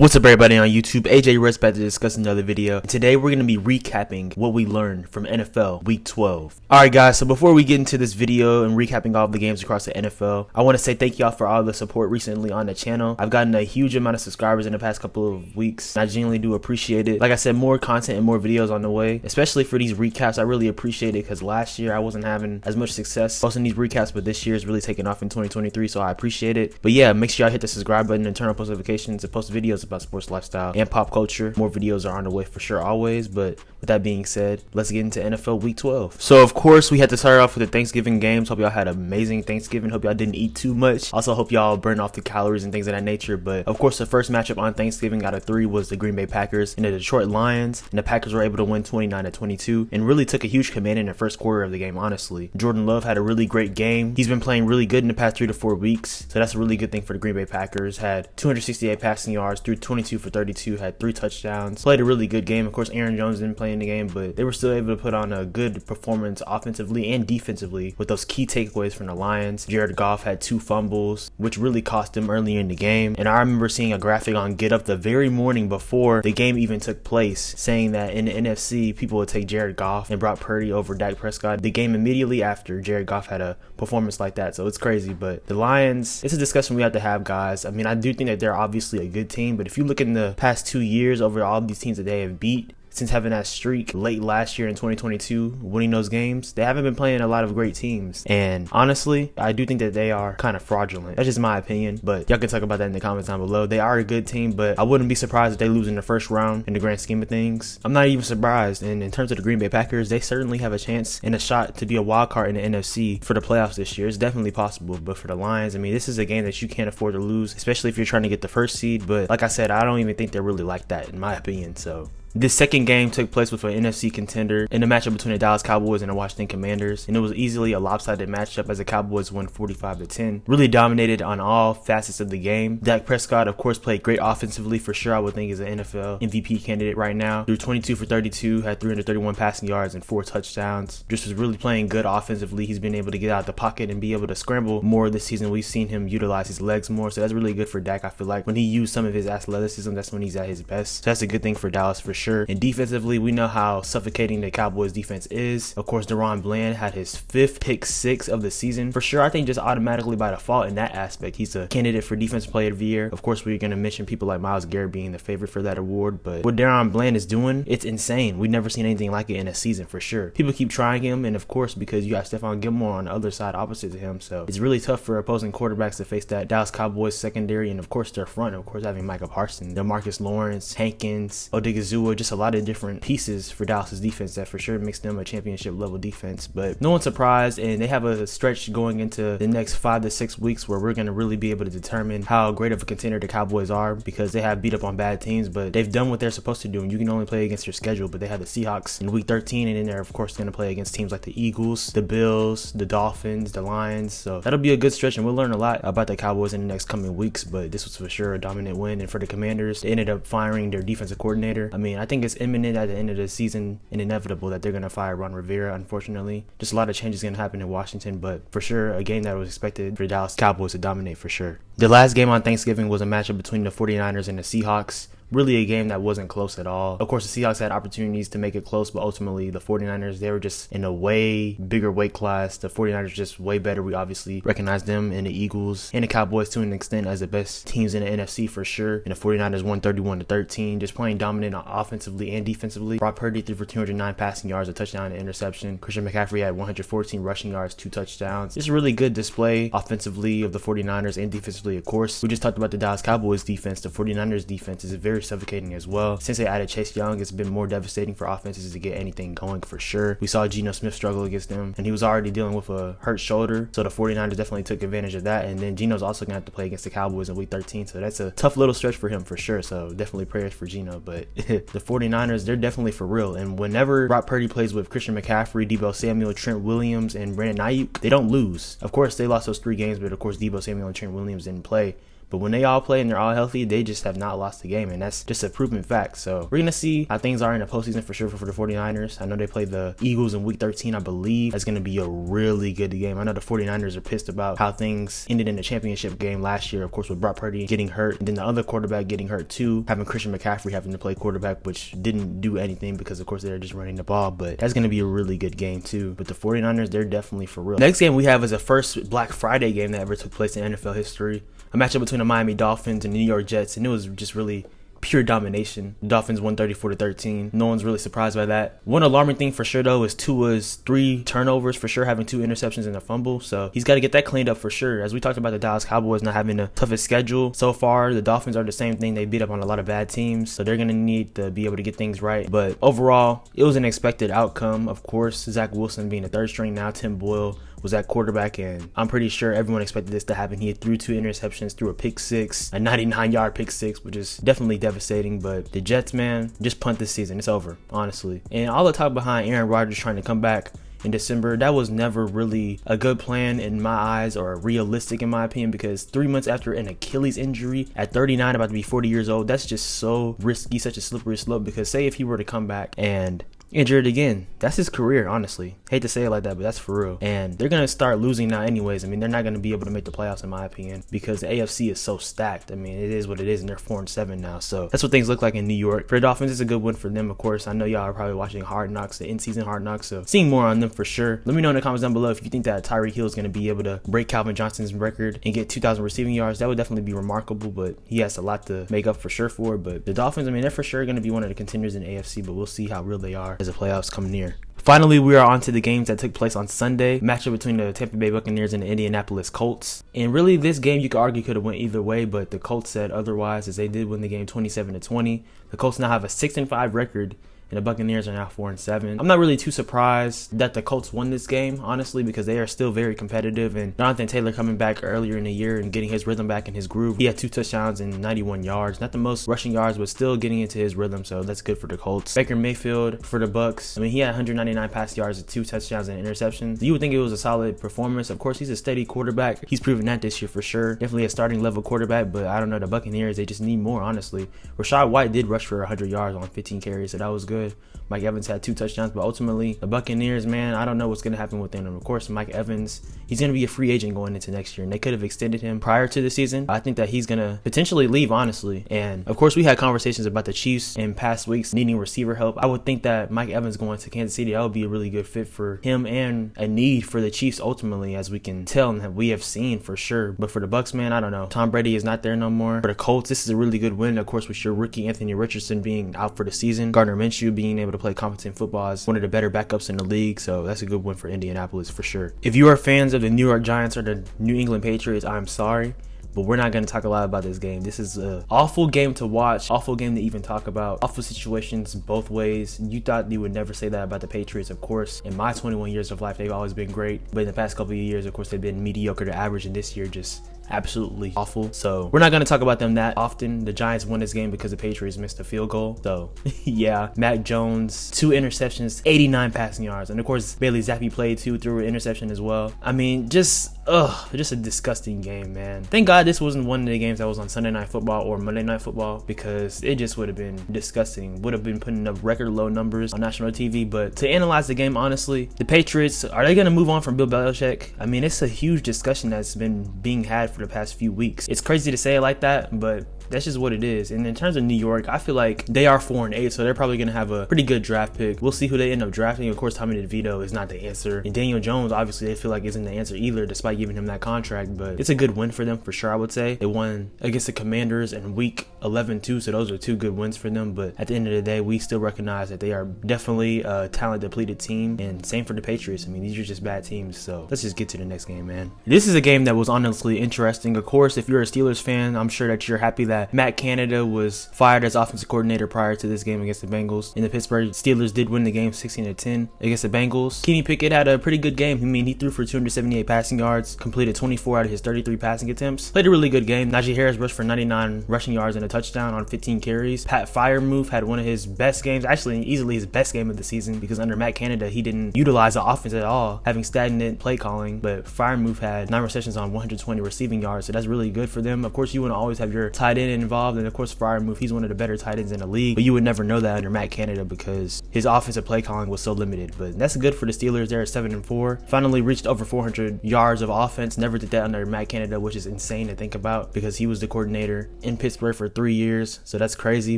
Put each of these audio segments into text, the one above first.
What's up everybody on YouTube? AJ Rest back to discuss another video. And today we're going to be recapping what we learned from NFL Week 12. Alright guys, so before we get into this video and recapping all of the games across the NFL, I want to say thank y'all for all the support recently on the channel. I've gotten a huge amount of subscribers in the past couple of weeks. I genuinely do appreciate it. Like I said, more content and more videos on the way, especially for these recaps. I really appreciate it because last year I wasn't having as much success posting these recaps, but this year is really taking off in 2023, so I appreciate it. But yeah, make sure y'all hit the subscribe button and turn on post notifications to post videos about sports, lifestyle, and pop culture. More videos are on the way for sure always, but with that being said, let's get into NFL Week 12. So of course we had to start off with the Thanksgiving games. Hope y'all had an amazing Thanksgiving. Hope y'all didn't eat too much. Also hope y'all burned off the calories and things of that nature. But of course the first matchup on Thanksgiving out of 3 was the Green Bay Packers and the Detroit Lions, and the Packers were able to win 29-22 and really took a huge command in the first quarter of the game. Honestly, Jordan Love had a really great game. He's been playing really good in the past 3 to 4 weeks, so that's a really good thing for the Green Bay Packers. Had 268 passing yards, threw 22 for 32, had 3 touchdowns, played a really good game. Of course Aaron Jones didn't play in the game, but they were still able to put on a good performance offensively and defensively with those key takeaways from the Lions. Jared Goff had 2 fumbles, which really cost him earlier in the game, and I remember seeing a graphic on Get Up the very morning before the game even took place saying that in the NFC people would take Jared Goff and Brock Purdy over Dak Prescott the game immediately after Jared Goff had a performance like that. So it's crazy. But the Lions, it's a discussion we have to have, guys. I mean, I do think that they're obviously a good team, but if you look in the past 2 years over all these teams that they have beat since having that streak late last year in 2022, winning those games, they haven't been playing a lot of great teams. And honestly, I do think that they are kind of fraudulent. That's just my opinion, but y'all can talk about that in the comments down below. They are a good team, but I wouldn't be surprised if they lose in the first round in the grand scheme of things. I'm not even surprised. And in terms of the Green Bay Packers, they certainly have a chance and a shot to be a wild card in the NFC for the playoffs this year. It's definitely possible. But for the Lions, I mean, this is a game that you can't afford to lose, especially if you're trying to get the first seed. But like I said, I don't even think they're really like that in my opinion. So this second game took place with an NFC contender in the matchup between the Dallas Cowboys and the Washington Commanders, and it was easily a lopsided matchup as the Cowboys won 45-10. Really dominated on all facets of the game. Dak Prescott, of course, played great offensively for sure. I would think is an NFL MVP candidate right now. Threw 22 for 32, had 331 passing yards and 4 touchdowns. Just was really playing good offensively. He's been able to get out of the pocket and be able to scramble more this season. We've seen him utilize his legs more, so that's really good for Dak. I feel like when he used some of his athleticism, that's when he's at his best. So that's a good thing for Dallas for sure. And defensively, we know how suffocating the Cowboys defense is. Of course, Deron Bland had his 5th pick 6 of the season. For sure, I think just automatically by default in that aspect, he's a candidate for Defensive Player of the Year. Of course, we're going to mention people like Myles Garrett being the favorite for that award, but what Deron Bland is doing, it's insane. We've never seen anything like it in a season for sure. People keep trying him, and of course, because you got Stephon Gilmore on the other side opposite to him, so it's really tough for opposing quarterbacks to face that Dallas Cowboys secondary, and of course their front, of course having Micah Parsons, DeMarcus Lawrence, Hankins, Odigizua, just a lot of different pieces for Dallas's defense that for sure makes them a championship level defense. But no one's surprised, and they have a stretch going into the next 5 to 6 weeks where we're going to really be able to determine how great of a contender the Cowboys are, because they have beat up on bad teams, but they've done what they're supposed to do, and you can only play against your schedule. But they have the Seahawks in week 13, and then they're of course going to play against teams like the Eagles, the Bills, the Dolphins, the Lions. So that'll be a good stretch, and we'll learn a lot about the Cowboys in the next coming weeks. But this was for sure a dominant win. And for the Commanders, they ended up firing their defensive coordinator. I mean, I think it's imminent at the end of the season and inevitable that they're going to fire Ron Rivera, unfortunately. Just a lot of changes going to happen in Washington, but for sure a game that was expected for the Dallas Cowboys to dominate for sure. The last game on Thanksgiving was a matchup between the 49ers and the Seahawks. Really a game that wasn't close at all. Of course, the Seahawks had opportunities to make it close, but ultimately the 49ers, they were just in a way bigger weight class. The 49ers just way better. We obviously recognize them, and the Eagles and the Cowboys to an extent as the best teams in the NFC for sure. And the 49ers won 31-13, just playing dominant offensively and defensively. Brock Purdy threw for 209 passing yards, a touchdown and an interception. Christian McCaffrey had 114 rushing yards, 2 touchdowns. Just a really good display offensively of the 49ers and defensively, of course. We just talked about the Dallas Cowboys defense. The 49ers defense is very suffocating as well. Since they added Chase Young, it's been more devastating for offenses to get anything going for sure. We saw Geno Smith struggle against them, and he was already dealing with a hurt shoulder, so the 49ers definitely took advantage of that. And then Geno's also gonna have to play against the Cowboys in week 13, so that's a tough little stretch for him for sure. So definitely prayers for Geno. But the 49ers, they're definitely for real, and whenever Brock Purdy plays with Christian McCaffrey, Deebo Samuel, Trent Williams, and Brandon Ayuk, they don't lose. Of course they lost those 3 games, but of course Deebo Samuel and Trent Williams didn't play. But when they all play and they're all healthy, they just have not lost the game, and that's just a proven fact. So we're going to see how things are in the postseason for sure for the 49ers. I know they play the Eagles in week 13, I believe. That's going to be a really good game. I know the 49ers are pissed about how things ended in the championship game last year, of course, with Brock Purdy getting hurt, and then the other quarterback getting hurt too, having Christian McCaffrey having to play quarterback, which didn't do anything because, of course, they're just running the ball. But that's going to be a really good game too. But the 49ers, they're definitely for real. Next game we have is a first Black Friday game that ever took place in NFL history. A matchup between the Miami Dolphins and the New York Jets, and it was just really pure domination. The Dolphins won 34-13. No one's really surprised by that. One alarming thing for sure though is Tua's 3 turnovers for sure, having 2 interceptions and a fumble. So he's got to get that cleaned up for sure. As we talked about the Dallas Cowboys not having the toughest schedule so far, the Dolphins are the same thing. They beat up on a lot of bad teams, so they're gonna need to be able to get things right. But overall, it was an expected outcome. Of course, Zach Wilson being the 3rd string now, Tim Boyle was at quarterback, and I'm pretty sure everyone expected this to happen. He had threw 2 interceptions, threw a pick 6, a 99-yard pick 6, which is definitely devastating. But the Jets, man, just punt this season. It's over, honestly. And all the talk behind Aaron Rodgers trying to come back in December, that was never really a good plan in my eyes, or realistic in my opinion, because 3 months after an Achilles injury at 39, about to be 40 years old, that's just so risky, such a slippery slope. Because say if he were to come back and injured again, that's his career, honestly. Hate to say it like that, but that's for real. And they're gonna start losing now anyways. I mean, they're not gonna be able to make the playoffs in my opinion, because the AFC is so stacked. I mean, it is what it is, and they're 4-7 now. So that's what things look like in New York. For the Dolphins, it's a good win for them, of course. I know y'all are probably watching Hard Knocks, the in-season Hard Knocks, so seeing more on them for sure. Let me know in the comments down below if you think that Tyreek Hill is gonna be able to break Calvin Johnson's record and get 2,000 receiving yards. That would definitely be remarkable, but he has a lot to make up for sure for. But the Dolphins, I mean, they're for sure gonna be one of the contenders in the AFC, but we'll see how real they are as the playoffs come near. Finally, we are on to the games that took place on Sunday. Matchup between the Tampa Bay Buccaneers and the Indianapolis Colts. And really, this game you could argue could have went either way, but the Colts said otherwise, as they did win the game 27-20. The Colts now have a 6-5 record, and the Buccaneers are now 4-7. I'm not really too surprised that the Colts won this game, honestly, because they are still very competitive. And Jonathan Taylor coming back earlier in the year and getting his rhythm back in his groove. He had 2 touchdowns and 91 yards. Not the most rushing yards, but still getting into his rhythm, so that's good for the Colts. Baker Mayfield for the Bucs. I mean, he had 199 pass yards and 2 touchdowns and interceptions. You would think it was a solid performance. Of course, he's a steady quarterback. He's proven that this year for sure. Definitely a starting level quarterback, but I don't know, the Buccaneers, they just need more, honestly. Rashad White did rush for 100 yards on 15 carries, so that was good. Mike Evans had 2 touchdowns, but ultimately the Buccaneers, man, I don't know what's going to happen with them. Of course, Mike Evans, he's going to be a free agent going into next year, and they could have extended him prior to the season. I think that he's going to potentially leave, honestly. And of course, we had conversations about the Chiefs in past weeks needing receiver help. I would think that Mike Evans going to Kansas City, that would be a really good fit for him and a need for the Chiefs ultimately, as we can tell and that we have seen for sure. But for the Bucs, man, I don't know. Tom Brady is not there no more. For the Colts, this is a really good win, of course, with your rookie Anthony Richardson being out for the season. Gardner Minshew being able to play competent football as one of the better backups in the league, so that's a good win for Indianapolis for sure. If you are fans of the New York Giants or the New England Patriots, I'm sorry, but we're not going to talk a lot about this game. This is an awful game to watch, awful game to even talk about, awful situations both ways. You thought you would never say that about the Patriots, of course. In my 21 years of life, they've always been great, but in the past couple of years, of course, they've been mediocre to average, and this year just absolutely awful. So we're not going to talk about them that often. The Giants won this game because the Patriots missed a field goal. So yeah, Mac Jones, 2 interceptions, 89 passing yards, and of course Bailey Zappi played 2, threw an interception as well. I mean, just a disgusting game, man. Thank God this wasn't one of the games that was on Sunday Night Football or Monday Night Football, because it just would have been disgusting. Would have been putting up record low numbers on national TV. But to analyze the game honestly, the Patriots, are they going to move on from Bill Belichick? I mean, it's a huge discussion that's been being had for the past few weeks. It's crazy to say it like that, but that's just what it is. And in terms of New York, I feel like they are 4-8, so they're probably going to have a pretty good draft pick. We'll see who they end up drafting. Of course, Tommy DeVito is not the answer, and Daniel Jones, obviously, they feel like isn't the answer either, despite giving him that contract. But it's a good win for them for sure, I would say. They won against the Commanders in week 11 too, so those are 2 good wins for them. But at the end of the day, we still recognize that they are definitely a talent depleted team, and same for the Patriots. I mean, these are just bad teams. So let's just get to the next game, man. This is a game that was honestly interesting. Of course, if you're a Steelers fan, I'm sure that you're happy that that Matt Canada was fired as offensive coordinator prior to this game against the Bengals. And the Pittsburgh Steelers did win the game 16-10 against the Bengals. Kenny Pickett had a pretty good game. I mean, he threw for 278 passing yards, completed 24 out of his 33 passing attempts. Played a really good game. Najee Harris rushed for 99 rushing yards and a touchdown on 15 carries. Pat Freiermuth had one of his best games, actually easily his best game of the season, because under Matt Canada, he didn't utilize the offense at all, having stagnant play calling. But Freiermuth had 9 receptions on 120 receiving yards, so that's really good for them. Of course, you want to always have your tight end involved, and of course, Freiermuth, he's one of the better tight ends in the league, but you would never know that under Matt Canada because his offensive play calling was so limited. But that's good for the Steelers. They're at 7-4. Finally reached over 400 yards of offense. Never did that under Matt Canada, which is insane to think about because he was the coordinator in Pittsburgh for 3 years, so that's crazy.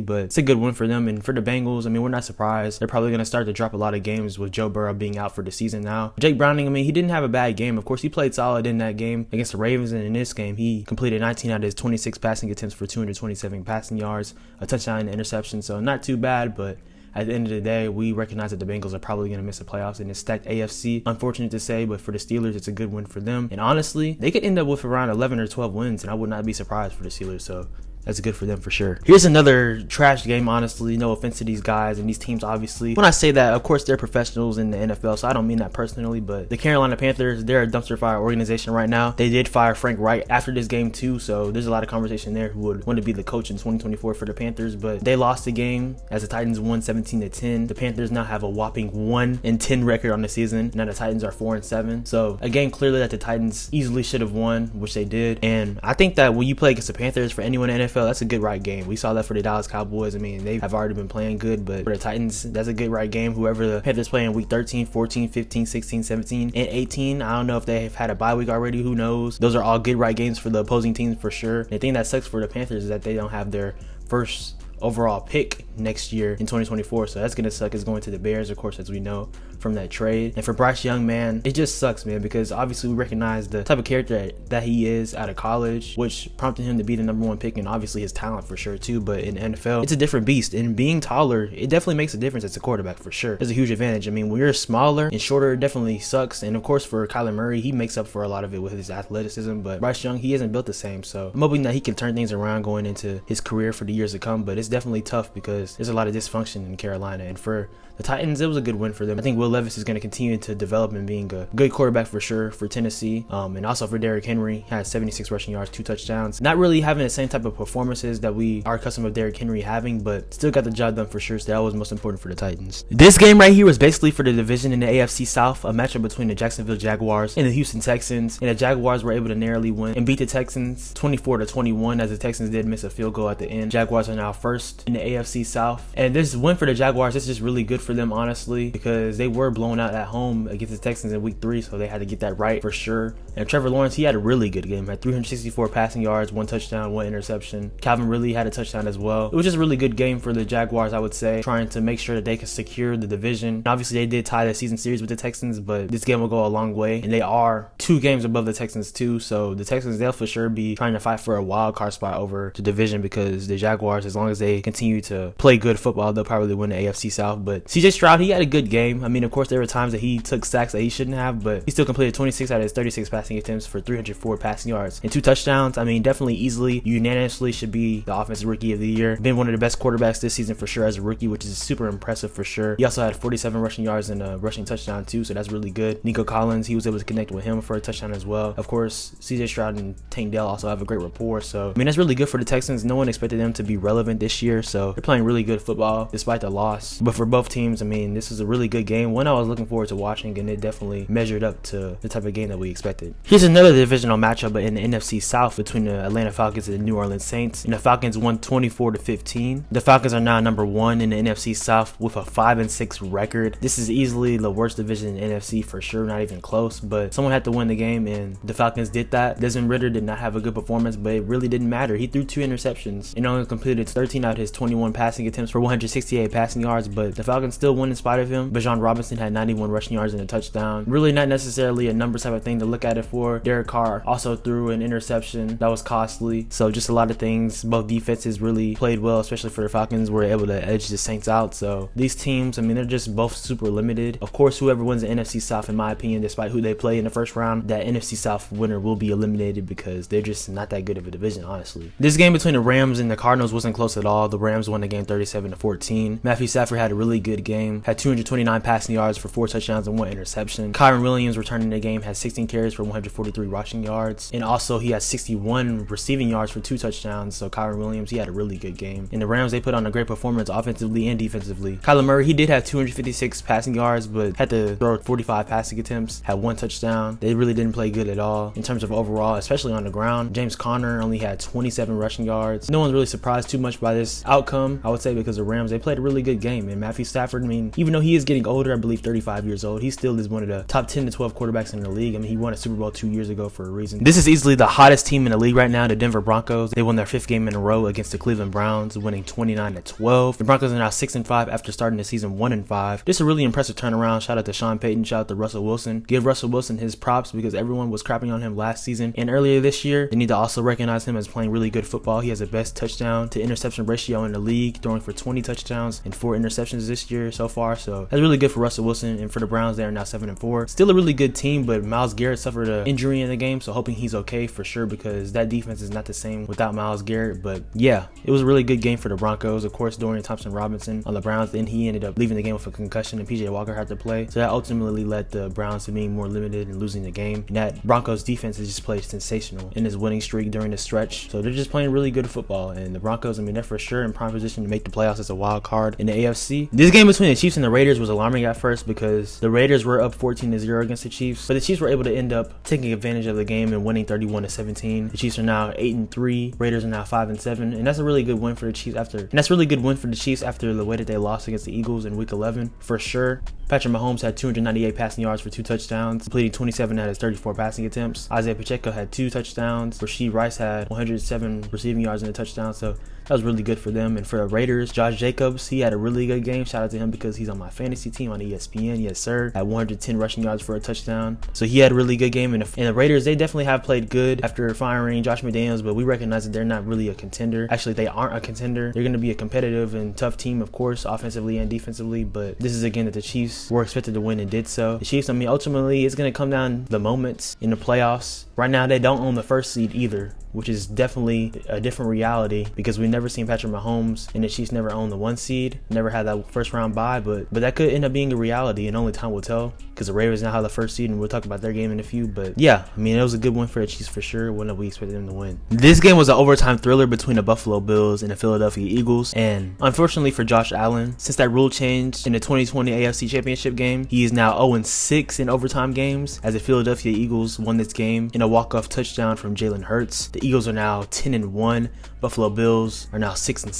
But it's a good win for them. And for the Bengals, I mean, we're not surprised. They're probably going to start to drop a lot of games with Joe Burrow being out for the season now. Jake Browning, I mean, he didn't have a bad game. Of course, he played solid in that game against the Ravens, and in this game, he completed 19 out of his 26 passing attempts for 227 passing yards, a touchdown and an interception, so not too bad. But at the end of the day, we recognize that the Bengals are probably going to miss the playoffs in this stacked AFC. Unfortunate to say, but for the Steelers, it's a good win for them. And honestly, they could end up with around 11 or 12 wins, and I would not be surprised for the Steelers. So that's good for them for sure. Here's another trash game, honestly. No offense to these guys and these teams, obviously. When I say that, of course, they're professionals in the NFL, so I don't mean that personally, but the Carolina Panthers, they're a dumpster fire organization right now. They did fire Frank Reich after this game too, so there's a lot of conversation there who would want to be the coach in 2024 for the Panthers, but they lost the game as the Titans won 17-10. The Panthers now have a whopping 1-10 record on the season. Now the Titans are 4-7. So a game clearly that the Titans easily should have won, which they did. And I think that when you play against the Panthers, for anyone in the NFL, that's a good right game. We saw that for the Dallas Cowboys. I mean, they have already been playing good, but for the Titans, that's a good right game. Whoever the Panthers play in week 13, 14, 15, 16, 17, and 18, I don't know if they've had a bye week already. Who knows? Those are all good right games for the opposing teams for sure. And the thing that sucks for the Panthers is that they don't have their first overall pick next year in 2024, so that's gonna suck. It's going to the Bears, of course, as we know from that trade. And for Bryce Young, man, it just sucks, man, because obviously we recognize the type of character that he is out of college, which prompted him to be the #1 pick, and obviously his talent for sure too. But in NFL, it's a different beast, and being taller, it definitely makes a difference as a quarterback for sure. There's a huge advantage. I mean, when you're smaller and shorter, it definitely sucks. And of course, for Kyler Murray, he makes up for a lot of it with his athleticism, but Bryce Young, he isn't built the same. So I'm hoping that he can turn things around going into his career for the years to come. But it's definitely tough because there's a lot of dysfunction in Carolina, and for the Titans, it was a good win for them. I think Will Levis is going to continue to develop and being a good quarterback for sure for Tennessee. And also for Derrick Henry, he had 76 rushing yards, 2 touchdowns. Not really having the same type of performances that we are accustomed of Derrick Henry having, but still got the job done for sure. So that was most important for the Titans. This game right here was basically for the division in the AFC South, a matchup between the Jacksonville Jaguars and the Houston Texans. And the Jaguars were able to narrowly win and beat the Texans 24-21, as the Texans did miss a field goal at the end. Jaguars are now first in the AFC South. And this win for the Jaguars, this is just really good for them, honestly, because they were blown out at home against the Texans in week 3, so they had to get that right for sure. And Trevor Lawrence, he had a really good game, had 364 passing yards, 1 touchdown, 1 interception. Calvin Ridley had a touchdown as well. It was just a really good game for the Jaguars, I would say, trying to make sure that they could secure the division. And obviously, they did tie the season series with the Texans, but this game will go a long way, and they are 2 games above the Texans too, so the Texans, they'll for sure be trying to fight for a wild card spot over the division, because the Jaguars, as long as they continue to play good football, they'll probably win the AFC South. But CJ Stroud, he had a good game. I mean, of course, there were times that he took sacks that he shouldn't have, but he still completed 26 out of his 36 passing attempts for 304 passing yards and 2 touchdowns. I mean, definitely easily, unanimously should be the offensive rookie of the year. Been one of the best quarterbacks this season for sure as a rookie, which is super impressive for sure. He also had 47 rushing yards and a rushing touchdown too, so that's really good. Nico Collins, he was able to connect with him for a touchdown as well. Of course, CJ Stroud and Tank Dell also have a great rapport, so I mean, that's really good for the Texans. No one expected them to be relevant this year, so they're playing really good football despite the loss. But for both teams, I mean, this is a really good game, one I was looking forward to watching, and it definitely measured up to the type of game that we expected. Here's another divisional matchup in the NFC South between the Atlanta Falcons and the New Orleans Saints, and the Falcons won 24-15. The Falcons are now #1 in the NFC South with a 5-6 record. This is easily the worst division in the NFC for sure, not even close, but someone had to win the game, and the Falcons did that. Desmond Ridder did not have a good performance, but it really didn't matter. He threw 2 interceptions and only completed 13 out his 21 passing attempts for 168 passing yards, but the Falcons still won in spite of him. Bijan Robinson had 91 rushing yards and a touchdown. Really not necessarily a numbers type of thing to look at it for. Derek Carr also threw an interception that was costly. So just a lot of things. Both defenses really played well, especially for the Falcons, were able to edge the Saints out. So these teams, I mean, they're just both super limited. Of course, whoever wins the NFC South, in my opinion, despite who they play in the first round, that NFC South winner will be eliminated because they're just not that good of a division, honestly. This game between the Rams and the Cardinals wasn't close at all. The Rams won the game 37-14. Matthew Stafford had a really good game, had 229 passing yards for 4 touchdowns and 1 interception. Kyron Williams returning the game had 16 carries for 143 rushing yards, and also he had 61 receiving yards for 2 touchdowns. So Kyron Williams, he had a really good game. And the Rams, they put on a great performance offensively and defensively. Kyler Murray, he did have 256 passing yards, but had to throw 45 passing attempts, had 1 touchdown. They really didn't play good at all in terms of overall, especially on the ground. James Conner only had 27 rushing yards. No one's really surprised too much by this outcome, I would say, because the Rams, they played a really good game. And Matthew Stafford, I mean, even though he is getting older, I believe 35 years old, he still is one of the top 10 to 12 quarterbacks in the league. I mean, he won a Super Bowl 2 years ago for a reason. This is easily the hottest team in the league right now, the Denver Broncos. They won their 5th game in a row against the Cleveland Browns, winning 29-12. The Broncos are now 6-5 after starting the season 1-5. This is a really impressive turnaround. Shout out to Sean Payton, shout out to Russell Wilson. Give Russell Wilson his props because everyone was crapping on him last season and earlier this year. They need to also recognize him as playing really good football. He has the best touchdown to interception ratio in the league, throwing for 20 touchdowns and 4 interceptions this year so far. So that's really good for Russell Wilson. And for the Browns, they are now 7-4. Still a really good team, but Myles Garrett suffered an injury in the game, so hoping he's okay for sure because that defense is not the same without Myles Garrett. But yeah, it was a really good game for the Broncos. Of course, Dorian Thompson-Robinson on the Browns, then he ended up leaving the game with a concussion and PJ Walker had to play. So that ultimately led the Browns to being more limited and losing the game. And that Broncos defense has just played sensational in his winning streak during the stretch. So they're just playing really good football. And the Broncos, I mean, they're for sure in prime position to make the playoffs as a wild card in the AFC. This game between the Chiefs and the Raiders was alarming at first because the Raiders were up 14-0 against the Chiefs, but the Chiefs were able to end up taking advantage of the game and winning 31-17. The Chiefs are now 8-3. Raiders are now 5-7, and that's a really good win for the Chiefs after the way that they lost against the Eagles in Week 11 for sure. Patrick Mahomes had 298 passing yards for 2 touchdowns, completing 27 out of his 34 passing attempts. Isaiah Pacheco had 2 touchdowns. Rasheed Rice had 107 receiving yards and a touchdown, so that was really good for them. And for the Raiders, Josh Jacobs, he had a really good game. Shout out to him because he's on my fantasy team on ESPN. Yes, sir. Had 110 rushing yards for a touchdown. So he had a really good game. And the Raiders, they definitely have played good after firing Josh McDaniels, but we recognize that they're not really a contender. Actually, they aren't a contender. They're going to be a competitive and tough team, of course, offensively and defensively. But this is a game that the Chiefs were expected to win and did so. The Chiefs, I mean, ultimately, it's going to come down to the moments in the playoffs. Right now, they don't own the first seed either, which is definitely a different reality because we've never seen Patrick Mahomes and the Chiefs never own the 1 seed, never had that first round bye, but that could end up being a reality and only time will tell because the Ravens now have the first seed and we'll talk about their game in a few. But yeah, I mean, it was a good win for the Chiefs for sure, one that we expected them to win. This game was an overtime thriller between the Buffalo Bills and the Philadelphia Eagles, and unfortunately for Josh Allen, since that rule changed in the 2020 AFC Championship game, he is now 0-6 in overtime games as the Philadelphia Eagles won this game in a walk-off touchdown from Jalen Hurts. The Eagles are now 10-1. Buffalo Bills are now 6-6.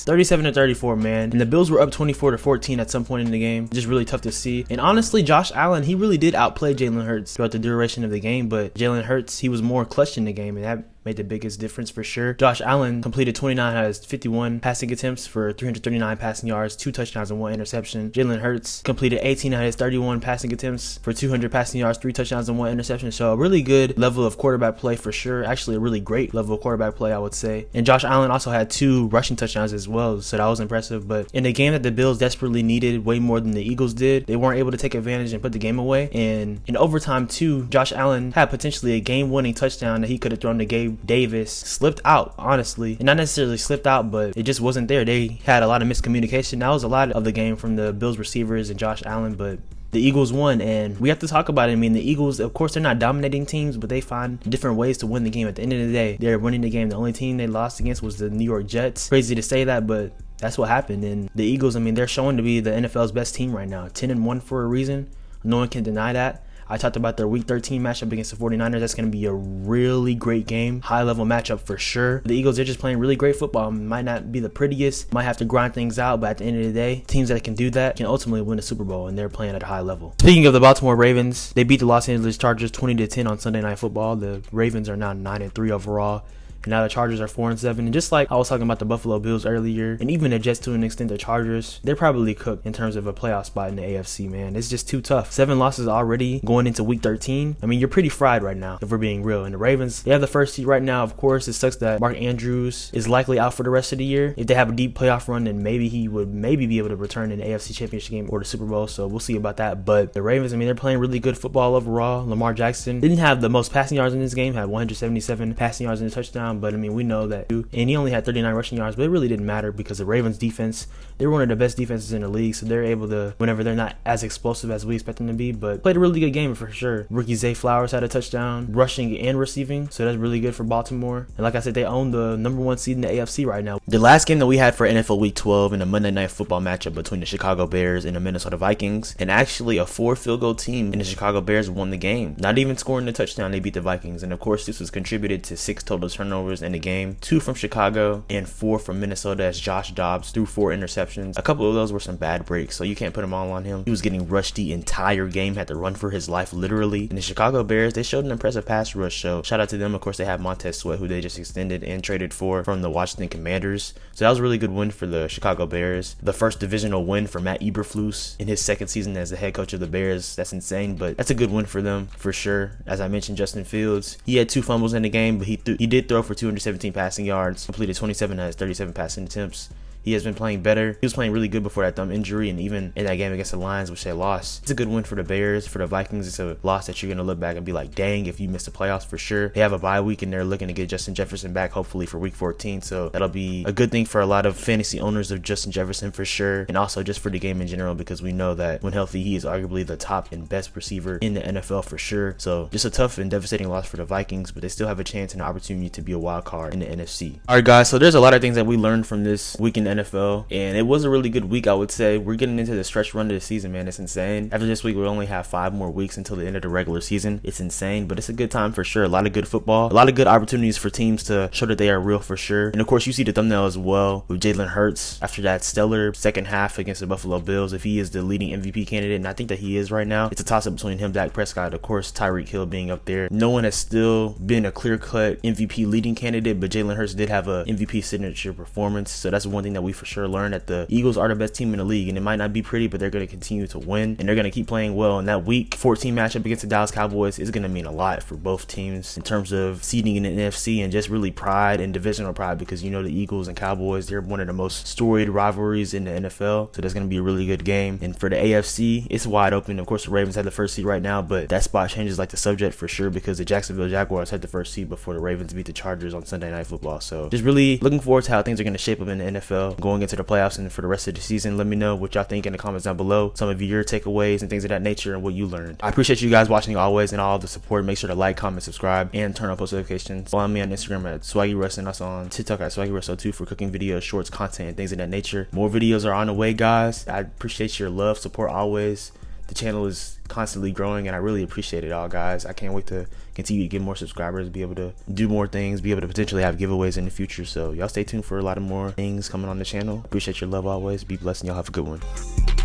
37-34, man. And the Bills were up 24-14 at some point in the game. Just really tough to see. And honestly, Josh Allen, he really did outplay Jalen Hurts throughout the duration of the game, but Jalen Hurts, he was more clutch in the game, and that made the biggest difference for sure. Josh Allen completed 29 out of his 51 passing attempts for 339 passing yards, 2 touchdowns and 1 interception. Jalen Hurts completed 18 out of his 31 passing attempts for 200 passing yards, 3 touchdowns and 1 interception. So a really good level of quarterback play for sure. Actually, a really great level of quarterback play, I would say. And Josh Allen also had 2 rushing touchdowns as well, so that was impressive. But in a game that the Bills desperately needed way more than the Eagles did, they weren't able to take advantage and put the game away. And in overtime too, Josh Allen had potentially a game-winning touchdown that he could have thrown to Gabe Davis. Slipped out, honestly. And not necessarily slipped out, but it just wasn't there. They had a lot of miscommunication. That was a lot of the game from the Bills receivers and Josh Allen, but the Eagles won, and we have to talk about it. I mean, the Eagles, of course, they're not dominating teams, but they find different ways to win the game. At the end of the day, they're winning the game. The only team they lost against was the New York Jets. Crazy to say that, but that's what happened. And the Eagles, I mean, they're showing to be the NFL's best team right now. 10-1 for a reason. No one can deny that. I talked about their Week 13 matchup against the 49ers. That's going to be a really great game. High-level matchup for sure. The Eagles, they're just playing really great football. Might not be the prettiest. Might have to grind things out. But at the end of the day, teams that can do that can ultimately win a Super Bowl. And they're playing at a high level. Speaking of the Baltimore Ravens, they beat the Los Angeles Chargers 20-10 on Sunday Night Football. The Ravens are now 9-3 overall. And now the Chargers are 4-7. And just like I was talking about the Buffalo Bills earlier, and even the Jets to an extent, the Chargers, they're probably cooked in terms of a playoff spot in the AFC, man. It's just too tough. 7 losses already going into week 13. I mean, you're pretty fried right now, if we're being real. And the Ravens, they have the first seed right now. Of course, it sucks that Mark Andrews is likely out for the rest of the year. If they have a deep playoff run, then maybe he would be able to return in the AFC Championship game or the Super Bowl. So we'll see about that. But the Ravens, I mean, they're playing really good football overall. Lamar Jackson didn't have the most passing yards in this game, had 177 passing yards in a touchdown. But I mean, we know that. And he only had 39 rushing yards, but it really didn't matter because the Ravens defense, they're one of the best defenses in the league. So they're able to, whenever they're not as explosive as we expect them to be, but played a really good game for sure. Rookie Zay Flowers had a touchdown, rushing and receiving. So that's really good for Baltimore. And like I said, they own the #1 seed in the AFC right now. The last game that we had for NFL Week 12 in a Monday Night Football matchup between the Chicago Bears and the Minnesota Vikings, and actually a 4 field goal team in the Chicago Bears won the game. Not even scoring the touchdown, they beat the Vikings. And of course, this was contributed to 6 total turnovers in the game, 2 from Chicago and 4 from Minnesota, as Josh Dobbs threw 4 interceptions. A couple of those were some bad breaks, so you can't put them all on him. He was getting rushed the entire game, had to run for his life literally. And the Chicago Bears, they showed an impressive pass rush, so shout out to them. Of course, they have Montez Sweat, who they just extended and traded for from the Washington Commanders. So that was a really good win for the Chicago Bears. The first divisional win for Matt Eberflus in his second season as the head coach of the Bears. That's insane, but that's a good win for them for sure. As I mentioned, Justin Fields, he had 2 fumbles in the game, but he did throw for 217 passing yards, completed 27 out of his 37 passing attempts. He has been playing better. He was playing really good before that thumb injury, and even in that game against the Lions, which they lost. It's a good win for the Bears. For the Vikings, it's a loss that you're going to look back and be like, dang, if you missed the playoffs for sure. They have a bye week, and they're looking to get Justin Jefferson back, hopefully, for week 14. So that'll be a good thing for a lot of fantasy owners of Justin Jefferson for sure, and also just for the game in general, because we know that when healthy, he is arguably the top and best receiver in the NFL for sure. So just a tough and devastating loss for the Vikings, but they still have a chance and an opportunity to be a wild card in the NFC. All right, guys, so there's a lot of things that we learned from this week in the NFL, and it was a really good week, I would say. We're getting into the stretch run of the season, man. It's insane. After this week, we only have 5 more weeks until the end of the regular season. It's insane, but it's a good time for sure. A lot of good football, a lot of good opportunities for teams to show that they are real for sure. And of course, you see the thumbnail as well with Jalen Hurts after that stellar second half against the Buffalo Bills. If he is the leading MVP candidate, and I think that he is right now, it's a toss-up between him, Dak Prescott, of course, Tyreek Hill being up there. No one has still been a clear-cut MVP leading candidate, but Jalen Hurts did have a MVP signature performance. So that's one thing that we for sure learned, that the Eagles are the best team in the league, and it might not be pretty, but they're going to continue to win, and they're going to keep playing well. And that week 14 matchup against the Dallas Cowboys is going to mean a lot for both teams in terms of seeding in the NFC and just really pride and divisional pride, because you know the Eagles and Cowboys, they're one of the most storied rivalries in the NFL. So that's going to be a really good game. And for the AFC, it's wide open. Of course, the Ravens have the first seed right now, but that spot changes like the subject for sure, because the Jacksonville Jaguars had the first seed before the Ravens beat the Chargers on Sunday Night Football. So just really looking forward to how things are going to shape up in the NFL going into the playoffs and for the rest of the season. Let me know what y'all think in the comments down below. Some of your takeaways and things of that nature and what you learned. I appreciate you guys watching always and all the support. Make sure to like, comment, subscribe, and turn on post notifications. Follow me on Instagram at SwaggyRuss, and also on TikTok at SwaggyRuss02 for cooking videos, shorts, content, and things of that nature. More videos are on the way, guys. I appreciate your love, support always. The channel is constantly growing, and I really appreciate it all, guys. I can't wait to continue to get more subscribers, be able to do more things, be able to potentially have giveaways in the future. So y'all stay tuned for a lot of more things coming on the channel. Appreciate your love always. Be blessed, and y'all have a good one.